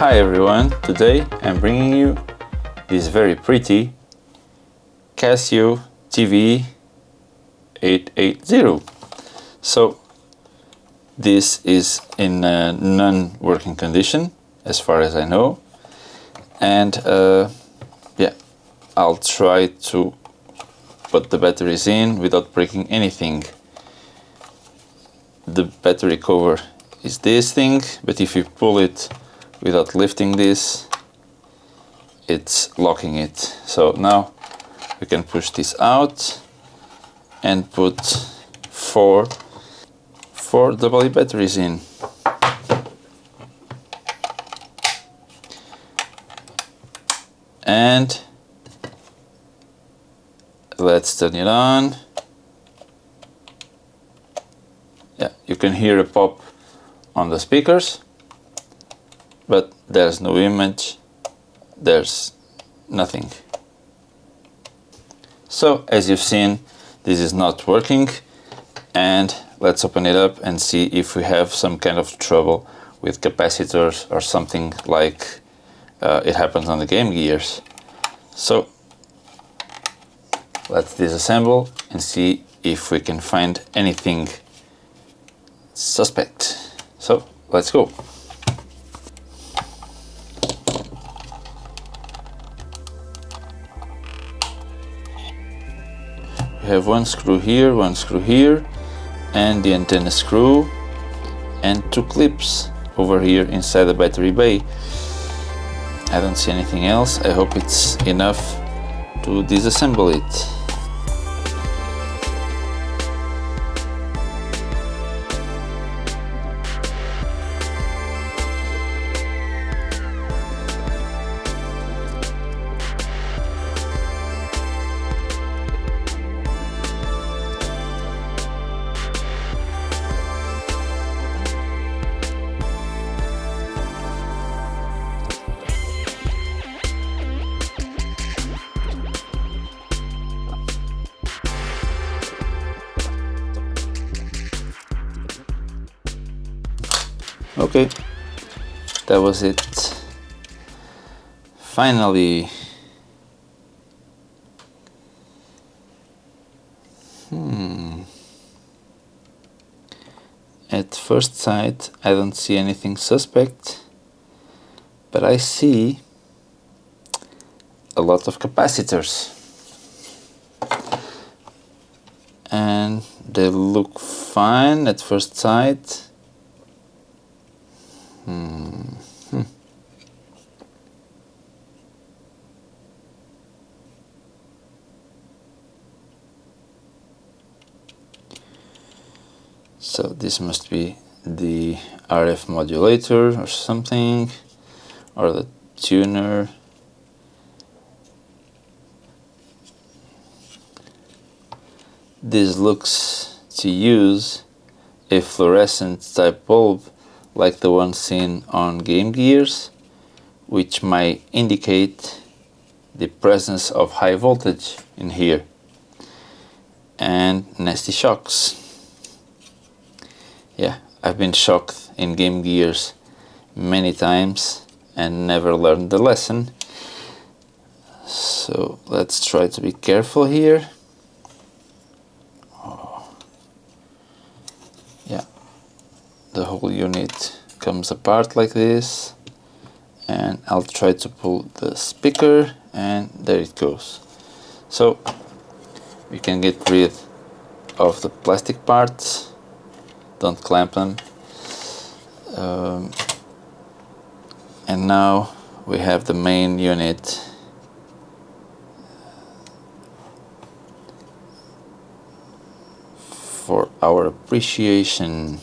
Hi everyone, today I'm bringing you this very pretty Casio TV-880. So this is in non-working condition as far as I know, and yeah, I'll try to put the batteries in without breaking anything. The battery cover is this thing, but if you pull it without lifting this, it's locking it. So now we can push this out and put four AA batteries in. And let's turn it on. Yeah, you can hear a pop on the speakers, but there's no image, there's nothing. So as you've seen, this is not working, and let's open it up and see if we have some kind of trouble with capacitors or something like it happens on the Game Gears. So let's disassemble and see if we can find anything suspect. So let's go. We have one screw here, and the antenna screw, and two clips over here inside the battery bay. I don't see anything else. I hope it's enough to disassemble it. Okay, that was it. Finally. At first sight, I don't see anything suspect, but I see a lot of capacitors, and they look fine at first sight. So this must be the RF modulator or something, or the tuner. This looks to use a fluorescent type bulb like the one seen on Game Gears, which might indicate the presence of high voltage in here and nasty shocks. Yeah, I've been shocked in Game Gears many times and never learned the lesson. So let's try to be careful here. Yeah, the whole unit comes apart like this, and I'll try to pull the speaker, and there it goes. So we can get rid of the plastic parts. Don't clamp them. And now we have the main unit. For our appreciation.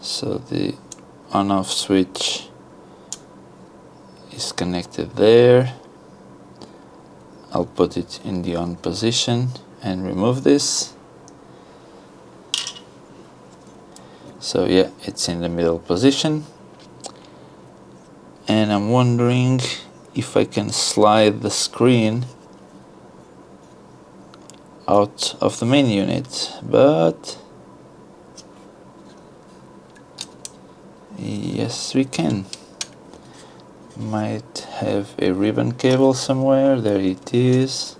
So the on-off switch is connected there. I'll put it in the on position and remove this. So yeah, it's in the middle position. And I'm wondering if I can slide the screen out of the main unit, but yes, we can. Might have a ribbon cable somewhere. There it is.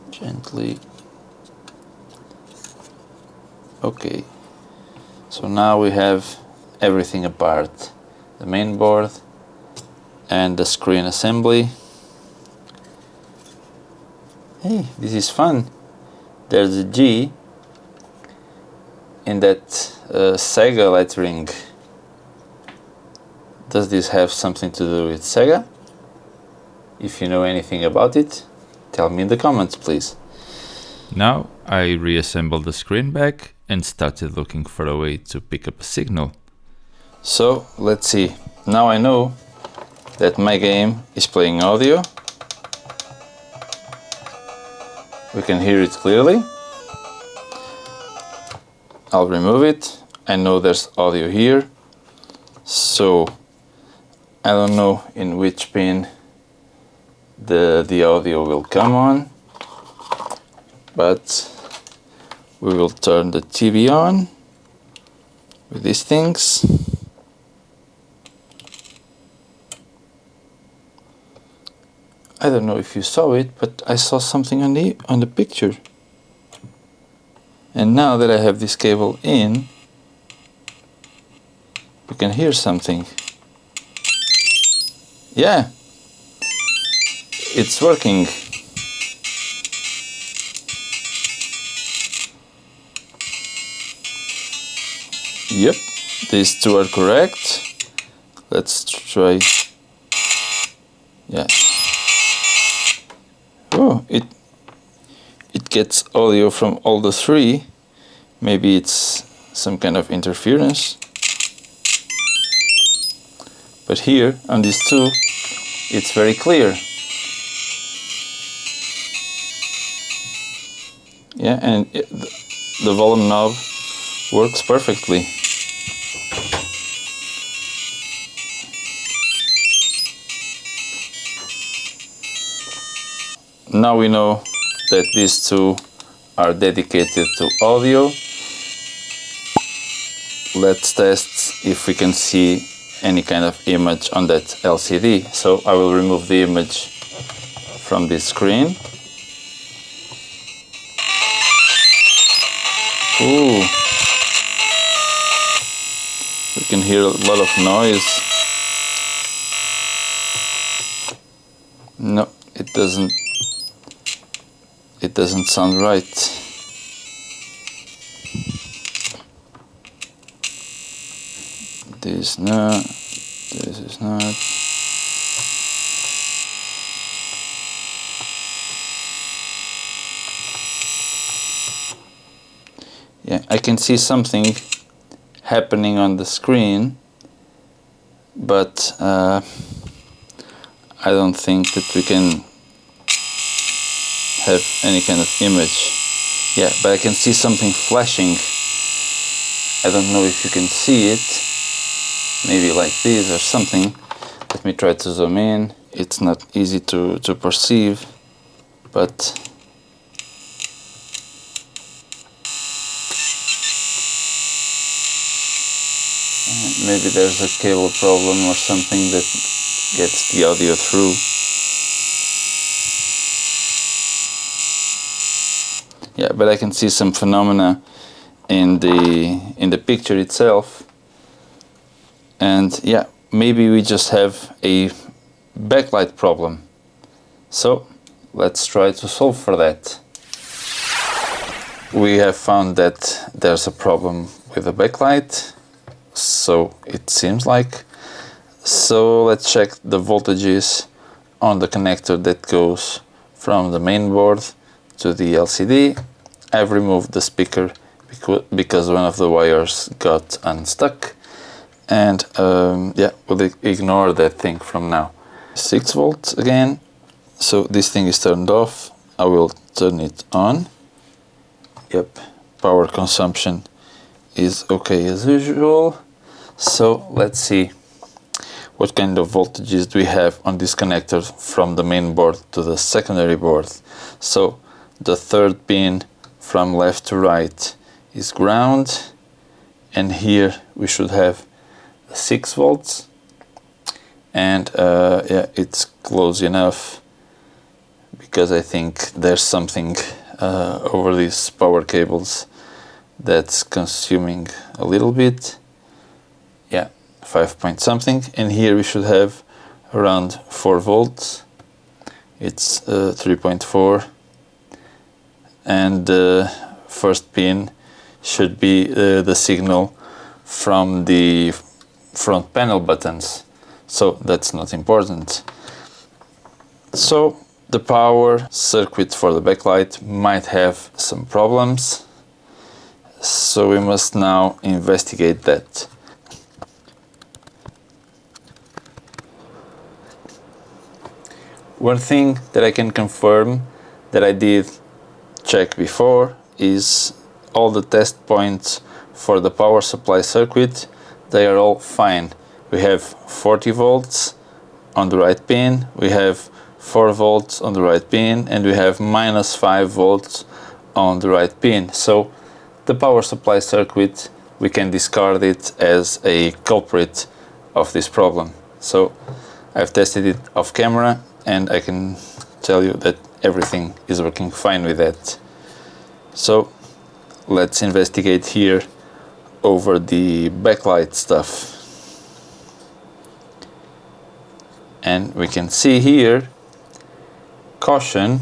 Gently. Okay, so now we have everything apart, the main board and the screen assembly. Hey, this is fun. There's a G in that Sega lettering. Does this have something to do with Sega? If you know anything about it, tell me in the comments, please. Now I reassembled the screen back and started looking for a way to pick up a signal. So let's see. Now I know that my game is playing audio. We can hear it clearly. I'll remove it. I know there's audio here. So I don't know in which pin the audio will come on, but we will turn the TV on with these things. I don't know if you saw it, but I saw something on the picture. And now that I have this cable in, we can hear something. Yeah, it's working. Yep, these two are correct. Let's try. Yeah. Oh, it gets audio from all the three. Maybe it's some kind of interference. But here on these two, it's very clear. Yeah, and the volume knob works perfectly. Now we know that these two are dedicated to audio. Let's test if we can see any kind of image on that LCD. So I will remove the image from this screen. Ooh. We can hear a lot of noise. No, it doesn't sound right. This not, this is not. Yeah, I can see something happening on the screen, but I don't think that we can have any kind of image. Yeah, but I can see something flashing. I don't know if you can see it. Maybe like this or something. Let me try to zoom in. It's not easy to perceive, but maybe there's a cable problem or something that gets the audio through. Yeah, but I can see some phenomena in the picture itself. And yeah, maybe we just have a backlight problem. So let's try to solve for that. We have found that there's a problem with the backlight, so it seems like. So let's check the voltages on the connector that goes from the main board to the LCD. I've removed the speaker because one of the wires got unstuck. And yeah, we'll ignore that thing from now. 6 volts again. So this thing is turned off. I will turn it on. Yep, power consumption is okay as usual. So let's see what kind of voltages do we have on this connector from the main board to the secondary board. So the third pin from left to right is ground, and here we should have 6 volts, and yeah, it's close enough, because I think there's something over these power cables that's consuming a little bit. Yeah, 5 point something, and here we should have around 4 volts. It's 3.4, and the first pin should be the signal from the front panel buttons, so that's not important. So the power circuit for the backlight might have some problems, so we must now investigate that. One thing that I can confirm that I did check before is all the test points for the power supply circuit, they are all fine. We have 40 volts on the right pin, we have 4 volts on the right pin, and we have -5 volts on the right pin. So the power supply circuit, we can discard it as a culprit of this problem. So I've tested it off camera, and I can tell you that everything is working fine with that. So let's investigate here over the backlight stuff. And we can see here, caution,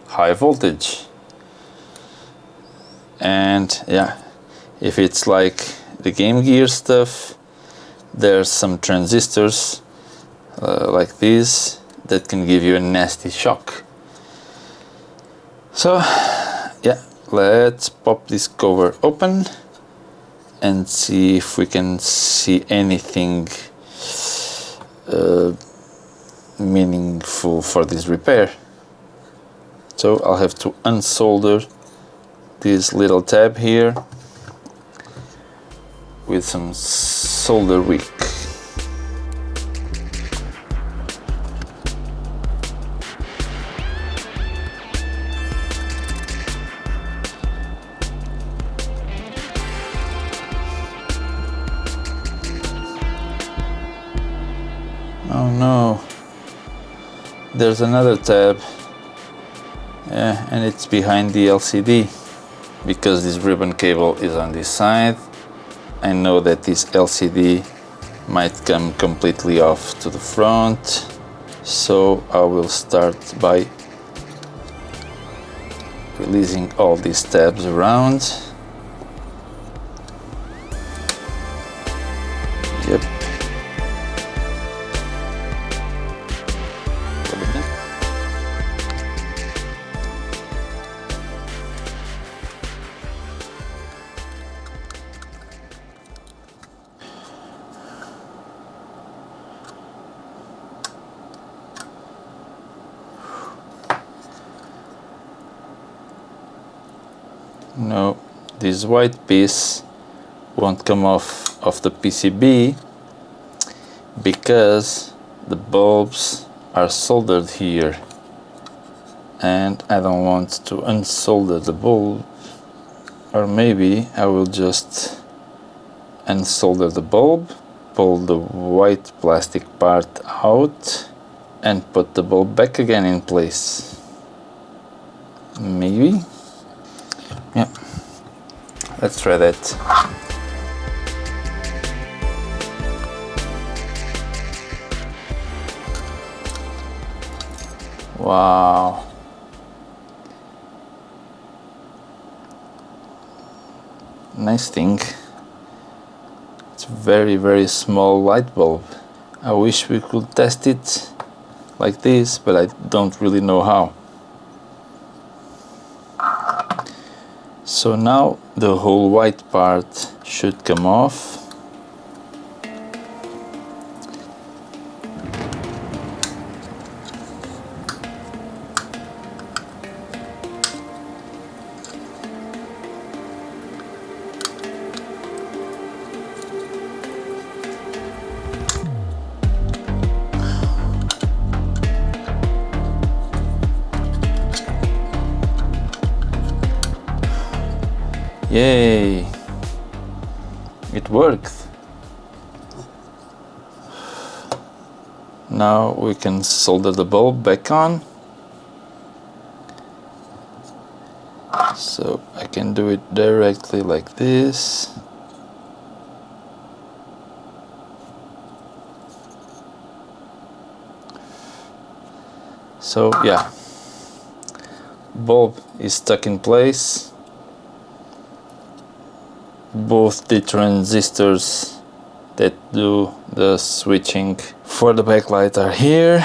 high voltage. And yeah, if it's like the Game Gear stuff, there's some transistors like these that can give you a nasty shock. So yeah, let's pop this cover open and see if we can see anything meaningful for this repair. So I'll have to unsolder this little tab here with some solder wick. Oh no, there's another tab, yeah, and it's behind the LCD, because this ribbon cable is on this side. I know that this LCD might come completely off to the front, so I will start by releasing all these tabs around. Yep. No, this white piece won't come off of the PCB because the bulbs are soldered here, and I don't want to unsolder the bulb. Or maybe I will just unsolder the bulb, pull the white plastic part out, and put the bulb back again in place. Maybe? Yeah, let's try that. Wow. Nice thing. It's very, very small light bulb. I wish we could test it like this, but I don't really know how. So now the whole white part should come off. Yay! It worked. Now we can solder the bulb back on. So I can do it directly like this. So yeah, bulb is stuck in place. Both the transistors that do the switching for the backlight are here,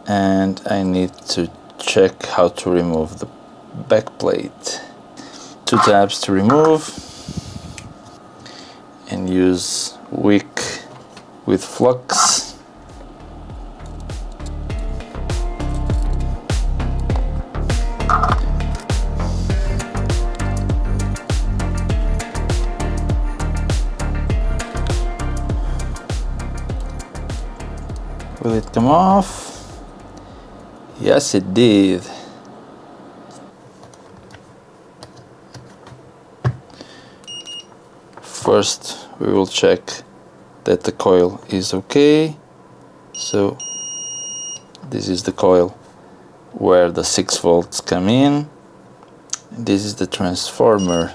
and I need to check how to remove the backplate. 2 tabs to remove, and use wick with flux. Will it come off? Yes, it did. First, we will check that the coil is okay. So, this is the coil where the 6 volts come in. This is the transformer.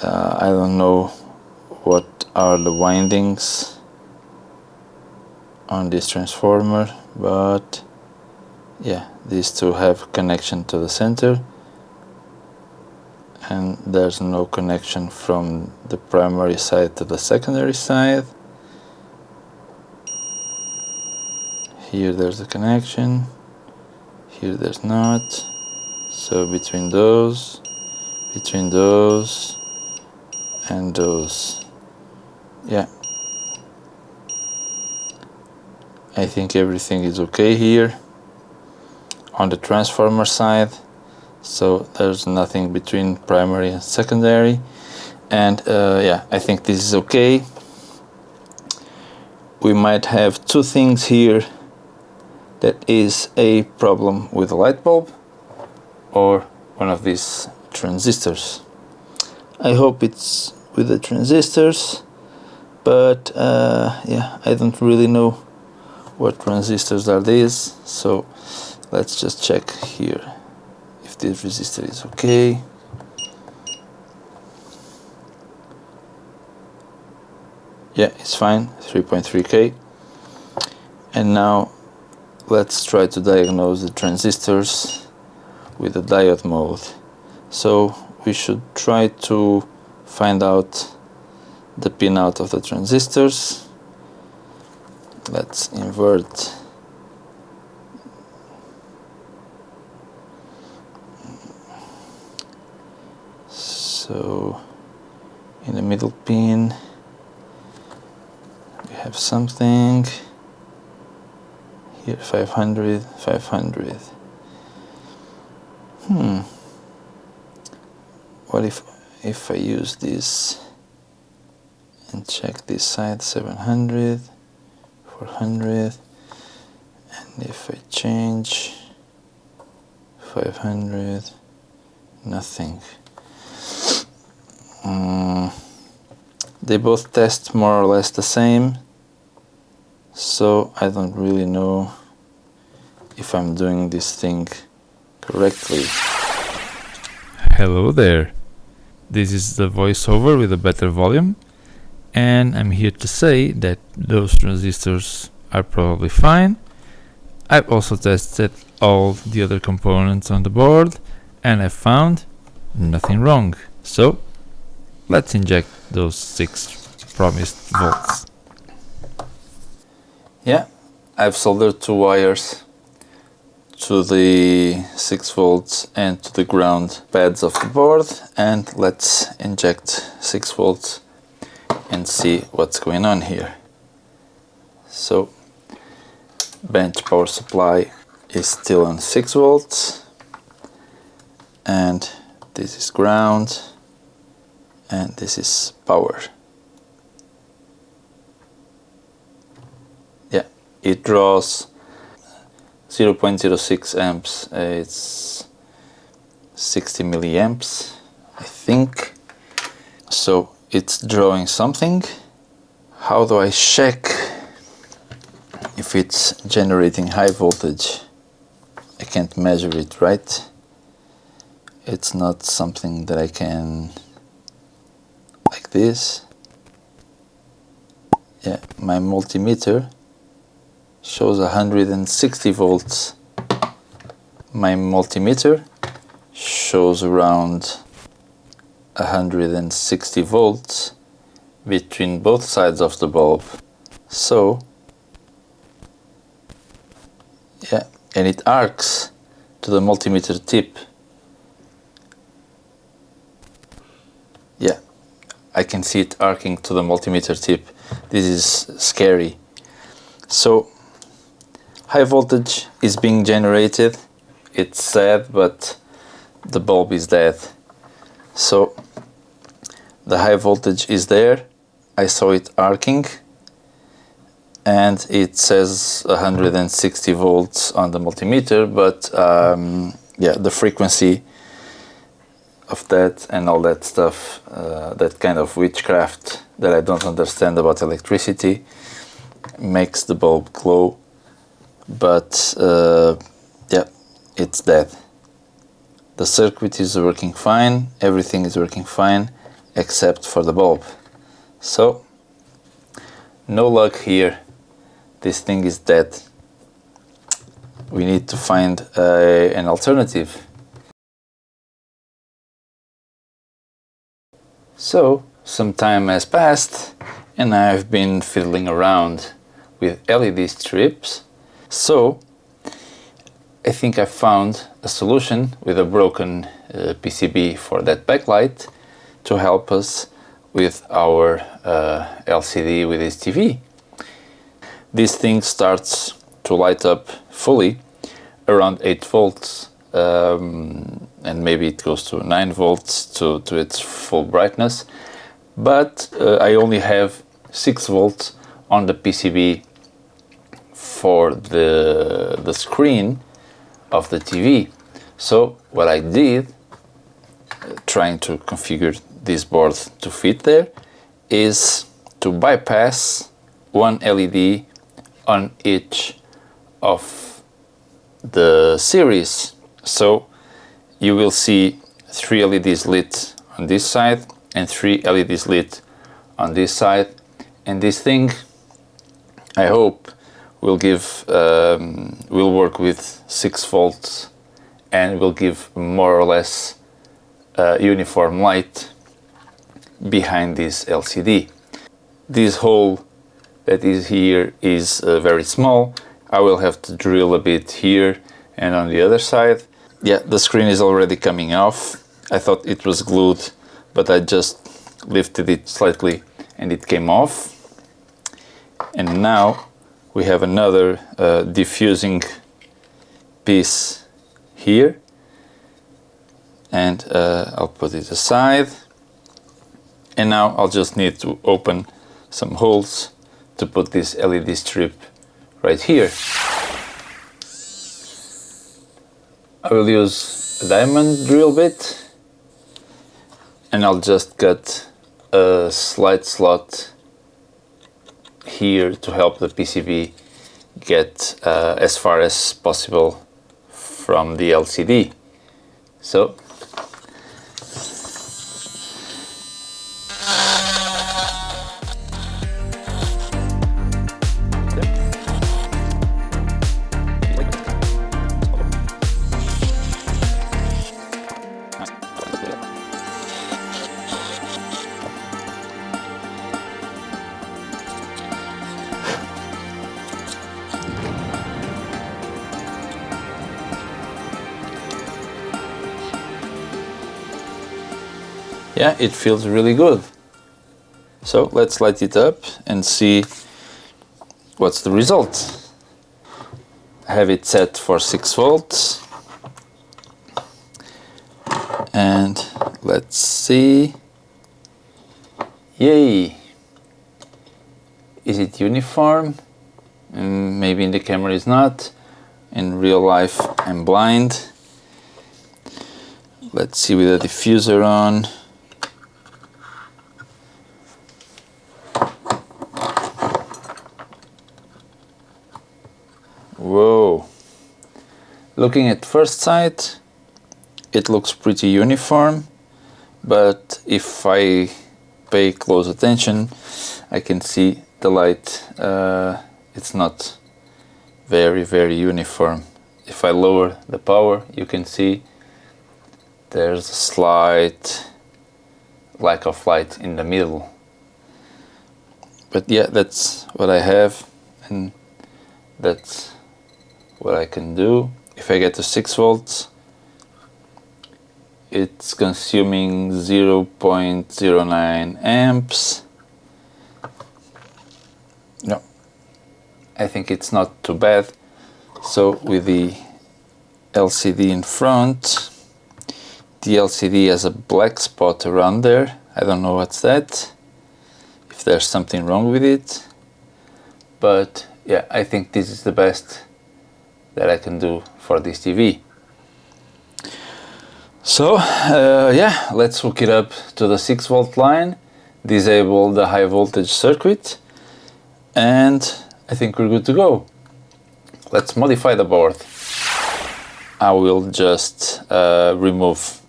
I don't know what are the windings on this transformer, but yeah, these two have connection to the center, and there's no connection from the primary side to the secondary side. Here there's a connection, here there's not. So between those and those, yeah, I think everything is okay here on the transformer side. So there's nothing between primary and secondary, and yeah, I think this is okay. We might have 2 things here. That is a problem with the light bulb or one of these transistors. I hope it's with the transistors, but yeah, I don't really know what transistors are these, so let's just check here if this resistor is okay. Yeah, it's fine, 3.3K. And now let's try to diagnose the transistors with the diode mode. So we should try to find out the pinout of the transistors. Let's invert so in the middle pin we have something here, 500. What if I use this and check this side, 700, 400, and if I change 500, nothing. They both test more or less the same, so I don't really know if I'm doing this thing correctly. Hello there. This is the voiceover with a better volume, and I'm here to say that those transistors are probably fine. I've also tested all the other components on the board, and I found nothing wrong. So let's inject those 6 promised volts. Yeah, I've soldered 2 wires to the 6 volts and to the ground pads of the board, and let's inject 6 volts and see what's going on here. So bench power supply is still on 6 volts, and this is ground, and this is power. Yeah, it draws 0.06 amps. It's 60 milliamps, I think. So it's drawing something. How do I check if it's generating high voltage? I can't measure it, right? It's not something that I can, like this. Yeah, my multimeter shows 160 volts. My multimeter shows around 160 volts between both sides of the bulb. So, yeah, and it arcs to the multimeter tip. Yeah, I can see it arcing to the multimeter tip. This is scary. So, high voltage is being generated. It's sad, but the bulb is dead. So, the high voltage is there. I saw it arcing, and it says 160 volts on the multimeter, but yeah, the frequency of that and all that stuff, that kind of witchcraft that I don't understand about electricity, makes the bulb glow, but yeah, it's dead. The circuit is working fine, everything is working fine except for the bulb. So, no luck here. This thing is dead. We need to find an alternative. So, some time has passed and I've been fiddling around with LED strips. So, I think I found a solution with a broken PCB for that backlight to help us with our LCD with this TV. This thing starts to light up fully around 8 volts and maybe it goes to 9 volts to its full brightness, but I only have 6 volts on the PCB for the screen of the TV. So what I did, trying to configure this board to fit there, is to bypass one LED on each of the series. So you will see 3 LEDs lit on this side and 3 LEDs lit on this side, and this thing, I hope, will give will work with 6 volts and will give more or less uniform light behind this LCD. This hole that is here is very small. I will have to drill a bit here and on the other side. Yeah, the screen is already coming off. I thought it was glued, but I just lifted it slightly and it came off. And now we have another diffusing piece here, and I'll put it aside. And now I'll just need to open some holes to put this LED strip right here. I will use a diamond drill bit and I'll just cut a slight slot here to help the PCB get as far as possible from the LCD. So yeah, it feels really good. So let's light it up and see what's the result. I have it set for 6 volts. And let's see. Yay! Is it uniform? Maybe in the camera it's not. In real life I'm blind. Let's see with the diffuser on. Whoa! Looking at first sight, it looks pretty uniform, but if I pay close attention, I can see the light, it's not very uniform. If I lower the power, you can see there's a slight lack of light in the middle. But yeah, that's what I have, and that's what I can do. If I get to 6 volts, it's consuming 0.09 amps. No, I think it's not too bad. So with the LCD in front, the LCD has a black spot around there. I don't know what's that, if there's something wrong with it, but yeah, I think this is the best that I can do for this TV. So yeah, let's hook it up to the 6 volt line, disable the high voltage circuit, and I think we're good to go. Let's modify the board. I will just remove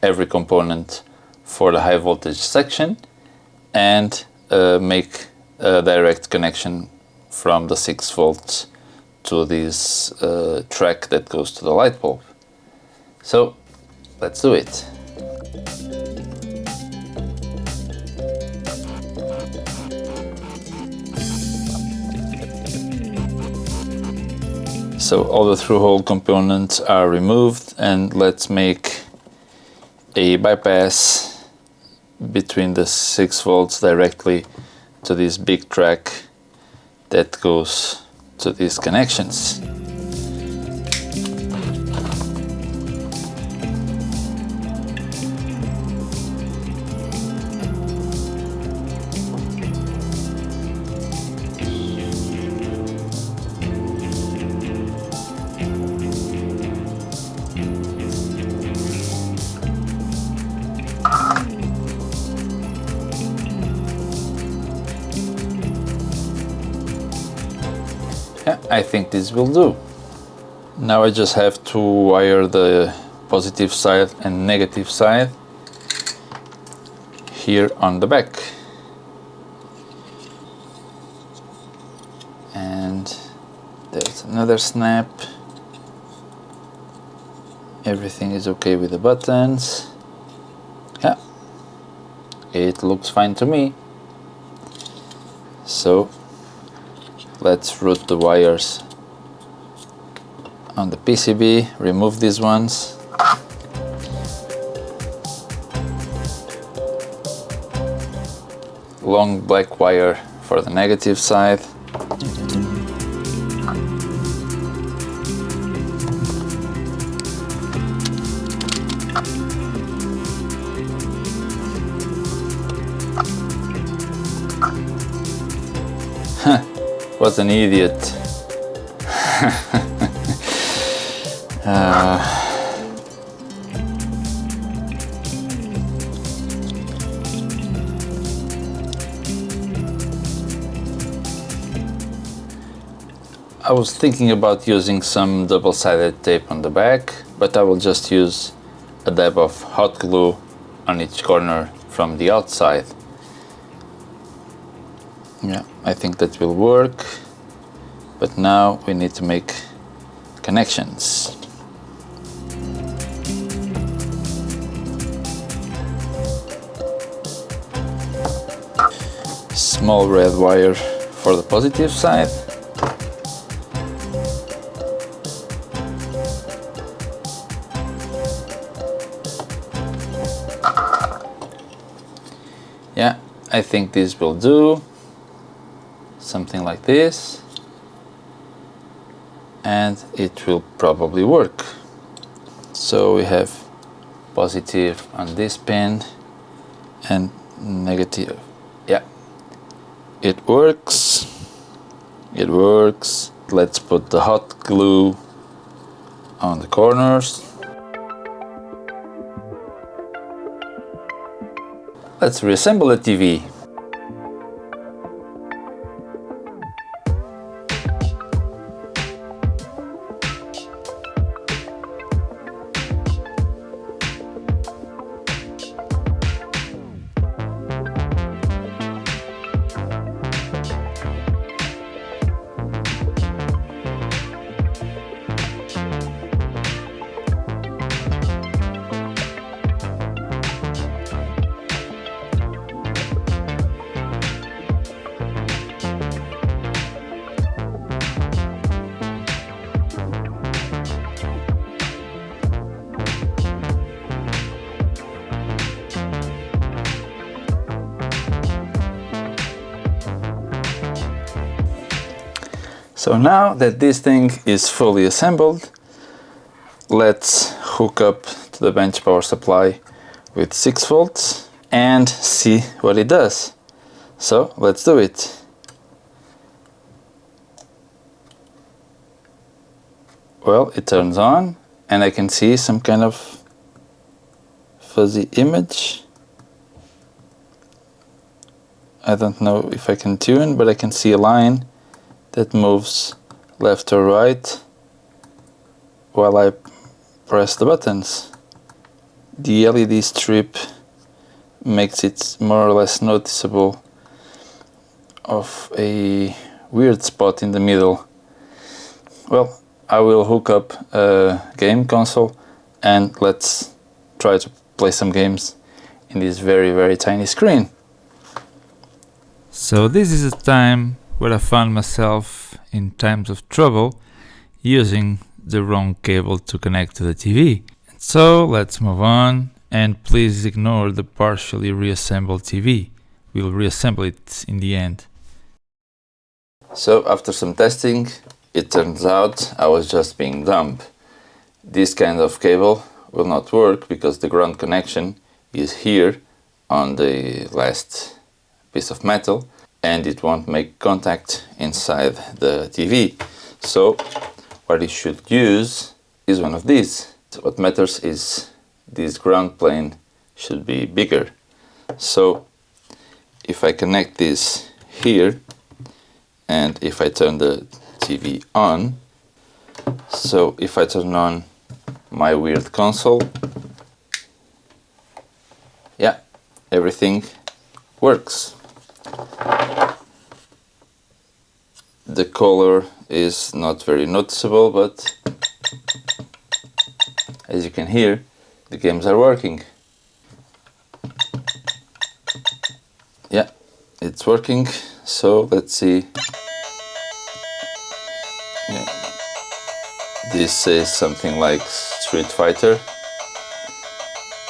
every component for the high voltage section and make a direct connection from the 6 volts to this track that goes to the light bulb. So let's do it. So all the through-hole components are removed, and let's make a bypass between the 6 volts directly to this big track that goes to these connections. I think this will do. Now I just have to wire the positive side and negative side here on the back. And there's another snap. Everything is okay with the buttons. Yeah, it looks fine to me. So let's route the wires on the PCB, remove these ones. Long black wire for the negative side. What an idiot. I was thinking about using some double-sided tape on the back, but I will just use a dab of hot glue on each corner from the outside. Yeah, I think that will work, but now we need to make connections. Small red wire for the positive side. Yeah, I think this will do. Something like this, and it will probably work. So we have positive on this pin and negative. Yeah, it works. It works. Let's put the hot glue on the corners. let's reassemble the TV. So now that this thing is fully assembled, let's hook up to the bench power supply with 6 volts and see what it does. So let's do it. Well, it turns on and I can see some kind of fuzzy image. I don't know if I can tune, but I can see a line that moves left or right while I press the buttons. The LED strip makes it more or less noticeable of a weird spot in the middle. Well, I will hook up a game console and let's try to play some games in this very tiny screen. So this is a time where I found myself in times of trouble using the wrong cable to connect to the TV. So let's move on, and please ignore the partially reassembled TV. We'll reassemble it in the end. So after some testing, it turns out I was just being dumb. This kind of cable will not work because the ground connection is here on the last piece of metal, and it won't make contact inside the TV. So what you should use is one of these. What matters is this ground plane should be bigger. So if I connect this here and if I turn the TV on, so if I turn on my weird console, yeah, everything works. The color is not very noticeable, but as you can hear, the games are working. Yeah, it's working. So let's see. Yeah. This says something like Street Fighter,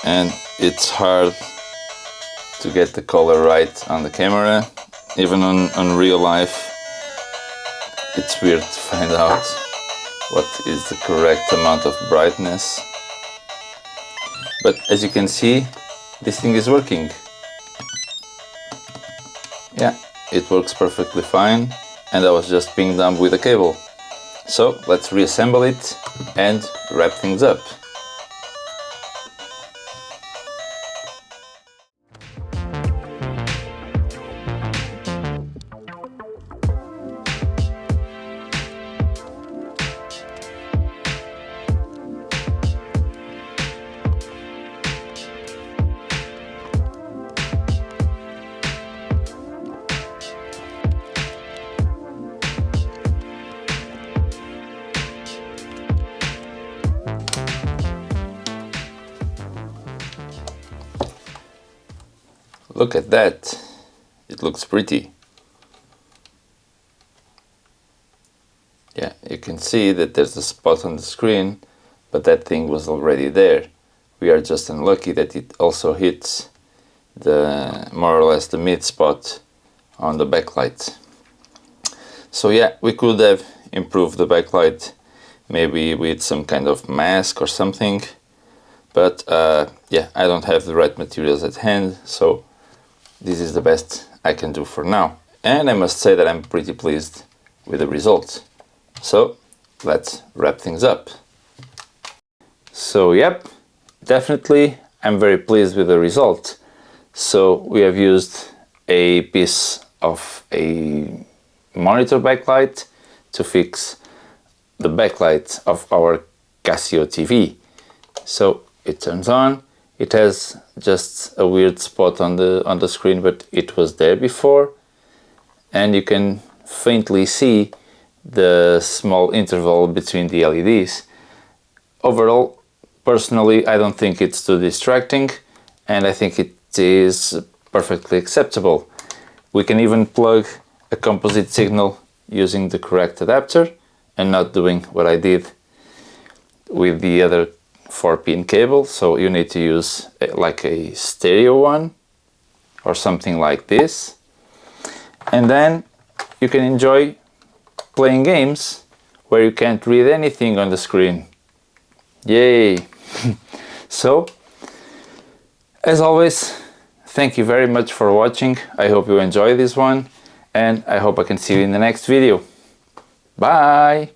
and it's hard to get the color right on the camera. Even on real life, it's weird to find out what is the correct amount of brightness. But as you can see, this thing is working. Yeah, it works perfectly fine, and I was just being dumb with the cable. So let's reassemble it and wrap things up. Look at that, it looks pretty. Yeah, you can see that there's a spot on the screen, but that thing was already there. We are just unlucky that it also hits the more or less the mid spot on the backlight. So yeah, we could have improved the backlight maybe with some kind of mask or something, but yeah, I don't have the right materials at hand, so this is the best I can do for now. And I must say that I'm pretty pleased with the result. So let's wrap things up. So yep, definitely I'm very pleased with the result. So we have used a piece of a monitor backlight to fix the backlight of our Casio TV. So it turns on. It has just a weird spot on the screen, but it was there before, and you can faintly see the small interval between the LEDs. Overall, personally, I don't think it's too distracting, and I think it is perfectly acceptable. We can even plug a composite signal using the correct adapter and not doing what I did with the other 4-pin cable. So you need to use like a stereo one or something like this, and then you can enjoy playing games where you can't read anything on the screen. Yay! So, as always, thank you very much for watching. I hope you enjoy this one, and I hope I can see you in the next video. Bye!